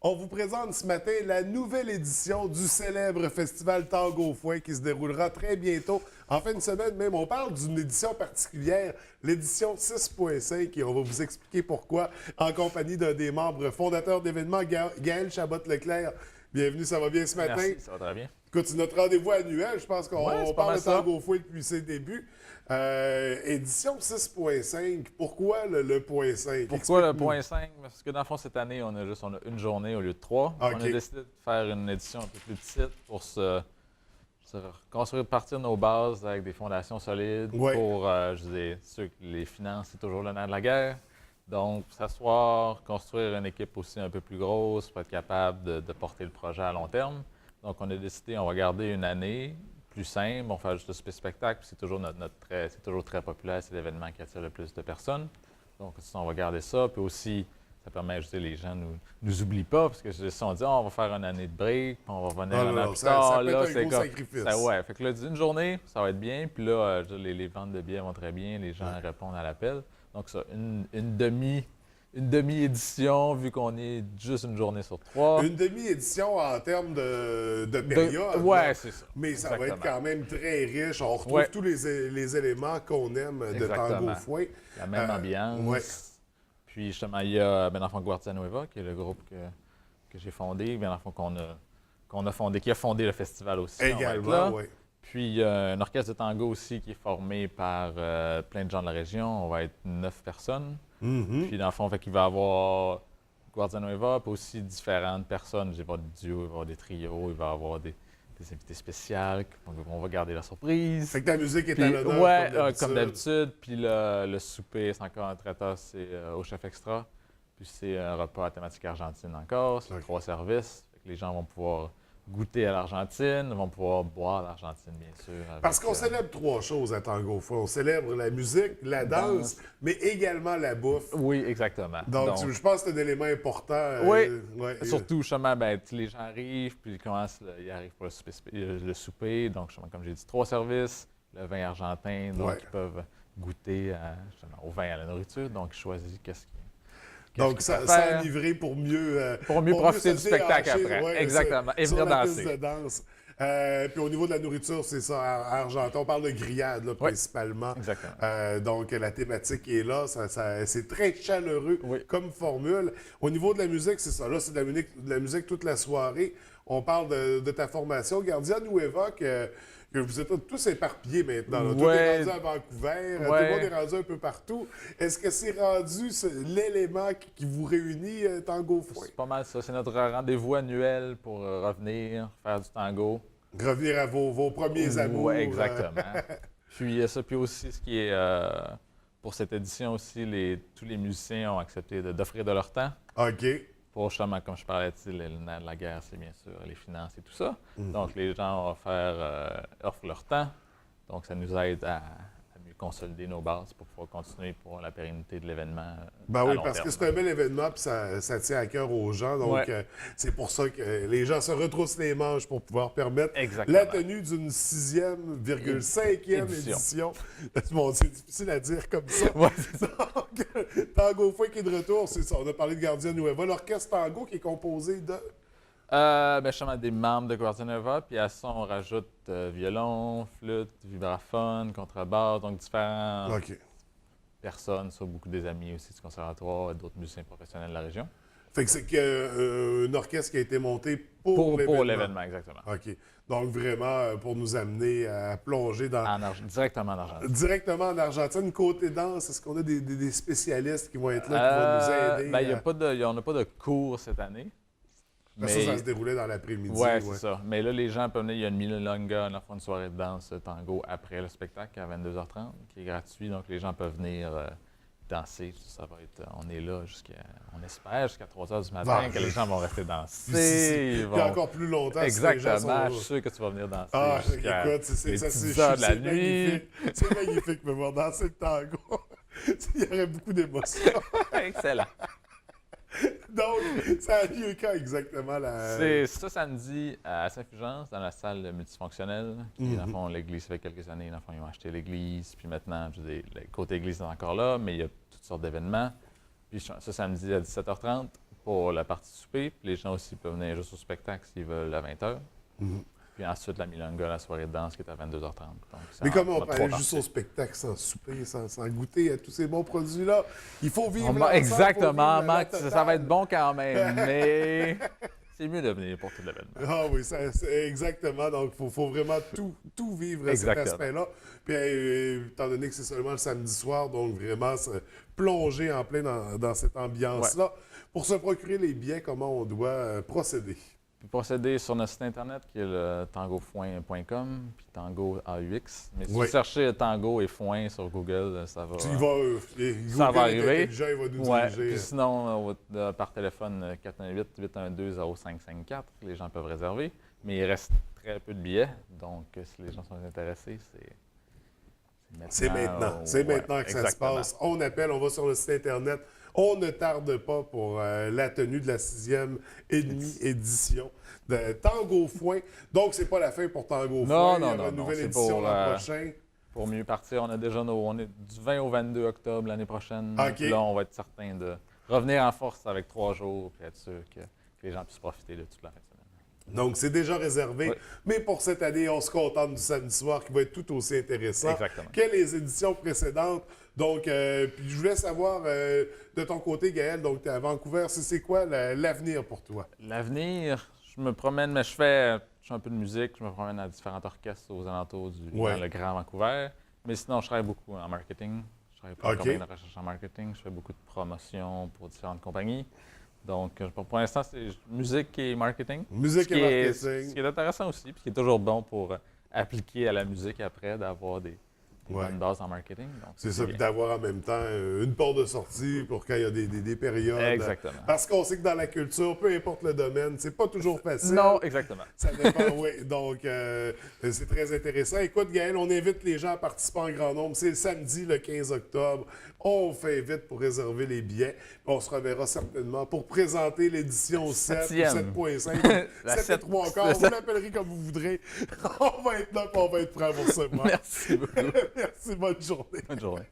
On vous présente ce matin la nouvelle édition du célèbre festival Tango Fouin qui se déroulera très bientôt. En fin de semaine même, on parle d'une édition particulière, l'édition 6.5, et on va vous expliquer pourquoi en compagnie d'un des membres fondateurs de l'événement, Gaël Chabot-Leclerc. Bienvenue, ça va bien ce matin? Merci, ça va très bien. Écoute, c'est notre rendez-vous annuel. Je pense qu'on Ouais, c'est pas parle mal de ça. Tango Fouin depuis ses débuts. Édition 6.5, pourquoi le point 5? Pourquoi le Explique-nous. point 5? Parce que dans le fond, cette année, on a une journée au lieu de trois. OK. On a décidé de faire une édition un peu plus petite pour se construire, partir nos bases avec des fondations solides Ouais. pour, les finances, c'est toujours le nerf de la guerre. Donc, s'asseoir, construire une équipe aussi un peu plus grosse pour être capable de porter le projet à long terme. Donc, on a décidé, on va garder une année plus simple, on va faire juste le spectacle, puis c'est toujours c'est toujours très populaire, c'est l'événement qui attire le plus de personnes. Donc, on va garder ça, puis aussi, ça permet, les gens nous oublient pas, parce que si on dit, on va faire une année de break, puis on va revenir Ah, un non, an non, plus ça tard, peut être là, un c'est gros comme... sacrifice. Ouais, fait que là, une journée, ça va être bien, puis là, les ventes de billets vont très bien, les gens répondent à l'appel. Donc, ça, une demi-édition, vu qu'on est juste une journée sur trois. Une demi-édition en termes de période. Ouais, là. c'est ça. Mais ça va être Exactement. quand même très riche. On retrouve Ouais. tous les éléments qu'on aime de Tango Exactement. Fouin. La même ambiance. ouais. Puis justement, il y a Ben Enfant Guardia Nueva, qui est le groupe que j'ai fondé, Ben Enfant qu'on a fondé, qui a fondé le festival aussi. on va être là. Également, oui. Puis il y a un orchestre de tango aussi qui est formé par plein de gens de la région. On va être 9 personnes. Puis dans le fond, fait qu'il va y avoir Guardia Nueva, puis aussi différentes personnes. Il va y avoir des duos, il va y avoir des trios, il va y avoir des invités spéciaux. On va garder la surprise. Fait que ta musique est Puis, à l'honneur ouais, comme comme d'habitude. Puis le souper, c'est encore un traiteur, c'est au chef extra. Puis c'est un repas à thématique argentine encore. C'est Ok. 3 services. Fait que les gens vont pouvoir goûter à l'Argentine, vont pouvoir boire à l'Argentine, bien sûr. Parce avec, qu'on célèbre trois choses à Tango Fouin. On célèbre la musique, la danse, mais également la bouffe. Oui, exactement. Donc, je pense que c'est un élément important. Oui, ouais, surtout, justement, les gens arrivent, puis ils arrivent pour le souper. Donc, justement, comme j'ai dit, 3 services, le vin argentin, donc Ouais. ils peuvent goûter justement, au vin et à la nourriture. Donc, ils choisissent qu'est-ce Donc, qu'ils ça préfèrent. s'enivrer pour mieux Profiter se du spectacle déhancher, après. ouais, Exactement. Et sur venir la danser. piste de danse. Puis au niveau de la nourriture, c'est ça, à Argenton. On parle de grillade, là, principalement. Exactement. Donc, la thématique est là. C'est très chaleureux Oui. comme formule. Au niveau de la musique, c'est ça. Là, c'est de la musique toute la soirée. On parle de ta formation. Gardia Nueva, que vous êtes tous éparpillés maintenant. Là. Tout est Ouais. rendu à Vancouver. Tout le Ouais. monde est rendu un peu partout. Est-ce que c'est rendu l'élément qui vous réunit, Tango Fouin? C'est pas mal ça. C'est notre rendez-vous annuel pour revenir, faire du tango. Revenir à vos premiers amours. Oui, exactement. Puis ça, puis aussi, ce qui est pour cette édition aussi, tous les musiciens ont accepté d'offrir de leur temps. OK. Pour justement, comme je parlais, le nerf de la guerre, c'est bien sûr les finances et tout ça. Donc, les gens offrent leur temps. Donc, ça nous aide à mieux consolider nos bases pour pouvoir continuer pour la pérennité de l'événement. Ben à oui, long parce terme. que c'est un bel événement puis ça tient à cœur aux gens. Donc, Ouais. c'est pour ça que les gens se retroussent les manches pour pouvoir permettre Exactement. la tenue d'une 6e,5e édition. Bon, c'est difficile à dire comme ça. Ouais, Donc, Tango Fouin qui est de retour, c'est ça. On a parlé de Gardia Nueva, l'orchestre tango qui est composé de... Justement, des membres de Guardia Nueva, puis à ça, on rajoute violon, flûte, vibraphone, contrebasse, donc différentes OK. personnes, soit beaucoup des amis aussi du conservatoire, d'autres musiciens professionnels de la région. Fait que c'est un orchestre qui a été monté pour l'événement, exactement. OK. Donc, vraiment, pour nous amener à plonger dans... Directement en Argentine. Directement en Argentine, côté danse, est-ce qu'on a des spécialistes qui vont être là, qui vont nous aider? On n'a pas de cours cette année. Parce que ça se déroulait dans l'après-midi. Oui, c'est ça. Mais là, les gens peuvent venir. Il y a une milonga, une soirée de danse tango après le spectacle à 22h30, qui est gratuit. Donc, les gens peuvent venir danser. Ça va être, on est là on espère jusqu'à 3h du matin que les gens vont rester danser. Puis encore plus longtemps. Si les gens Exactement. sont... Je suis sûr que tu vas venir danser. Ah, jusqu'à écoute, c'est les ça, 10 heures de la nuit. magnifique. C'est magnifique de me voir danser le tango. Il y aurait beaucoup d'émotions. Excellent. Donc, ça a lieu quand exactement? C'est ça samedi à Saint-Fulgence, dans la salle multifonctionnelle. Qui, dans le fond, l'église, ça fait quelques années, dans le fond, ils ont acheté l'église. Puis maintenant, le côté église est encore là, mais il y a toutes sortes d'événements. Puis ça samedi à 17h30 pour la partie souper. Puis les gens aussi peuvent venir juste au spectacle s'ils veulent à 20h. Puis ensuite, la milonga, la soirée de danse qui est à 22h30. Donc, Mais comment on va peut trois aller juste parties. au spectacle sans souper, sans goûter à tous ces bons produits-là? Il faut vivre l'ensemble, Exactement, faut vivre la Max, ça va être totale. bon quand même, mais c'est mieux de venir pour tout l'événement. Ah oui, c'est exactement. Donc, il faut vraiment tout vivre à cet Exactement. aspect-là. Puis, étant donné que c'est seulement le samedi soir, donc vraiment se plonger en plein dans cette ambiance-là. Pour se procurer les billets, comment on doit procéder? Puis procéder sur notre site internet qui est le tangofoin.com, puis Tango AUX. Mais si Oui. vous cherchez Tango et Foin sur Google, ça va. Tu y vas, Ça va Google est arriver. intelligent, il va nous Ouais. diriger. Puis sinon, par téléphone, 418-812-0554, les gens peuvent réserver. Mais il reste très peu de billets. Donc, si les gens sont intéressés, C'est maintenant. C'est Ouais, maintenant que ça se exactement. passe. On appelle, on va sur le site Internet. On ne tarde pas pour la tenue de la 6e et demie édition de Tango Foin. Donc, c'est pas la fin pour Tango Foin. Non, Il y aura non, une non, nouvelle c'est édition pour, l'an prochain. Pour mieux partir, on a déjà on est du 20 au 22 octobre l'année prochaine. OK. Puis là, on va être certain de revenir en force avec 3 jours et être sûr que les gens puissent profiter de toute la fin de semaine. Donc, c'est déjà réservé. Oui. Mais pour cette année, on se contente du samedi soir qui va être tout aussi intéressant Exactement. que les éditions précédentes. Donc, puis je voulais savoir de ton côté, Gaël, donc tu es à Vancouver, c'est quoi l'avenir pour toi? L'avenir, je me promène, mais je fais un peu de musique, je me promène à différents orchestres aux alentours Ouais. dans le Grand Vancouver. Mais sinon, je travaille beaucoup en marketing. Je travaille pour une OK. compagnie de recherche en marketing. Je fais beaucoup de promotions pour différentes compagnies. Donc, pour l'instant, c'est musique et marketing. Musique Ce et qui est- marketing. Ce qui est intéressant aussi, puis qui est toujours bon pour appliquer à la musique après, d'avoir des Ouais. bonnes bases en marketing. Donc, C'est ça, bien. puis d'avoir en même temps une porte de sortie pour quand il y a des périodes. Exactement. Parce qu'on sait que dans la culture, peu importe le domaine, c'est pas toujours facile. Non, exactement. Ça dépend, oui. Donc, c'est très intéressant. Écoute, Gaël, on invite les gens à participer en grand nombre. C'est le samedi, le 15 octobre. On fait vite pour réserver les billets. Puis on se reverra certainement pour présenter l'édition 7 ou Septième. 7.5. La 7 et 3 quarts. Vous l'appellerez comme vous voudrez. On va être là et on va être prêt pour ce mois. Merci beaucoup. Merci, bonne journée. Bonne journée.